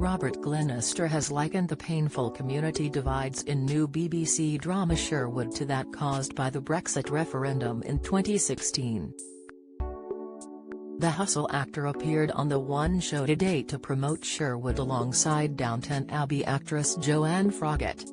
Robert Glenister has likened the painful community divides in new BBC drama Sherwood to that caused by the Brexit referendum in 2016. The Hustle actor appeared on the One Show Today to promote Sherwood alongside Downton Abbey actress Joanne Froggatt.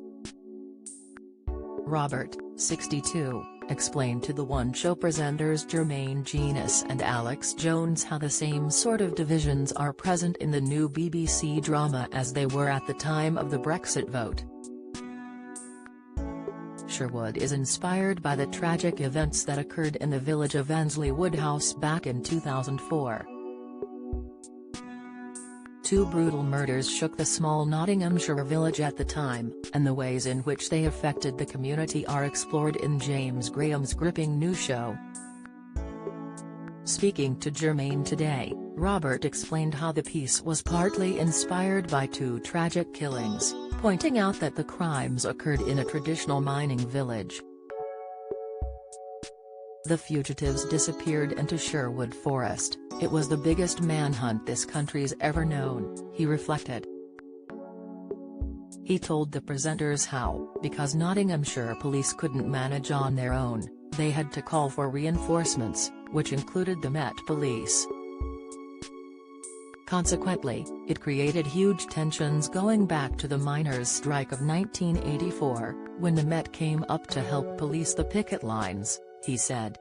Robert, 62, explained to the One Show presenters Jermaine Jenas and Alex Jones how the same sort of divisions are present in the new BBC drama as they were at the time of the Brexit vote. Sherwood is inspired by the tragic events that occurred in the village of Annesley Woodhouse back in 2004. Two brutal murders shook the small Nottinghamshire village at the time, and the ways in which they affected the community are explored in James Graham's gripping new show. Speaking to Jermaine Today, Robert explained how the piece was partly inspired by two tragic killings, pointing out that the crimes occurred in a traditional mining village. The fugitives disappeared into Sherwood Forest. It was the biggest manhunt this country's ever known, he reflected. He told the presenters how, because Nottinghamshire police couldn't manage on their own, they had to call for reinforcements, which included the Met Police. Consequently, it created huge tensions going back to the miners' strike of 1984, when the Met came up to help police the picket lines, he said.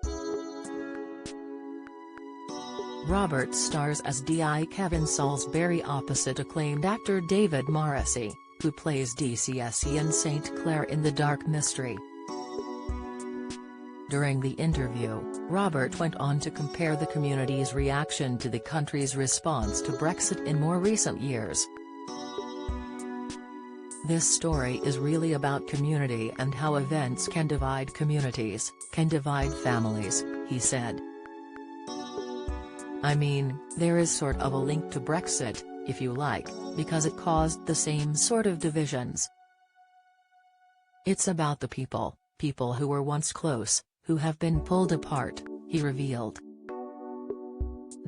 Robert stars as D.I. Kevin Salisbury opposite acclaimed actor David Morrissey, who plays DCS Ian St. Clair in The Dark Mystery. During the interview, Robert went on to compare the community's reaction to the country's response to Brexit in more recent years. This story is really about community and how events can divide communities, can divide families, he said. I mean, there is sort of a link to Brexit, if you like, because it caused the same sort of divisions. It's about the people who were once close, who have been pulled apart, he revealed.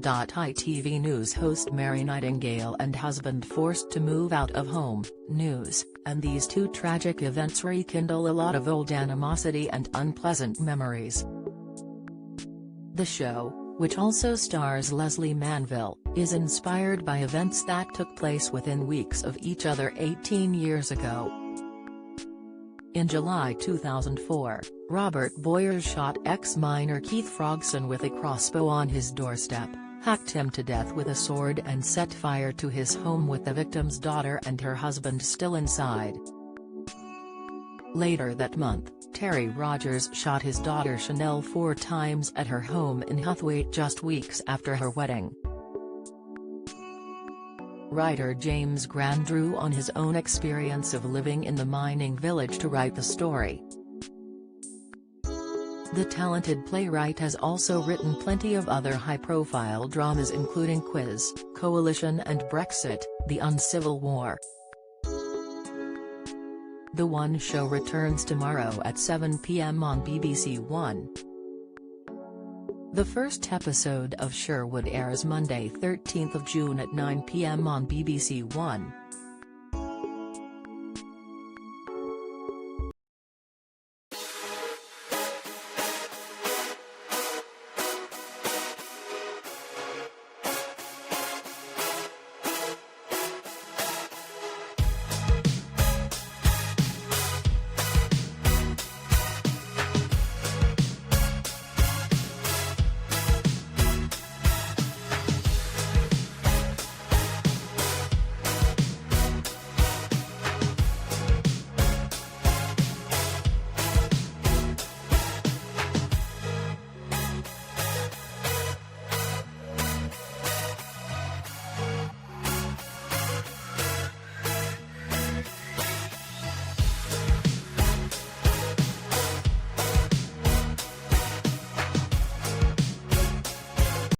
ITV News host Mary Nightingale and husband forced to move out of home, news, and these two tragic events rekindle a lot of old animosity and unpleasant memories. The show, which also stars Leslie Manville, is inspired by events that took place within weeks of each other 18 years ago. In July 2004, Robert Boyer shot ex-miner Keith Frogson with a crossbow on his doorstep, hacked him to death with a sword and set fire to his home with the victim's daughter and her husband still inside. Later that month, Terry Rogers shot his daughter Chanel 4 times at her home in Huthwaite just weeks after her wedding. Writer James Gran drew on his own experience of living in the mining village to write the story. The talented playwright has also written plenty of other high-profile dramas including Quiz, Coalition and Brexit, The Uncivil War. The One Show returns tomorrow at 7 p.m. on BBC One. The first episode of Sherwood airs Monday 13th of June at 9 p.m. on BBC One.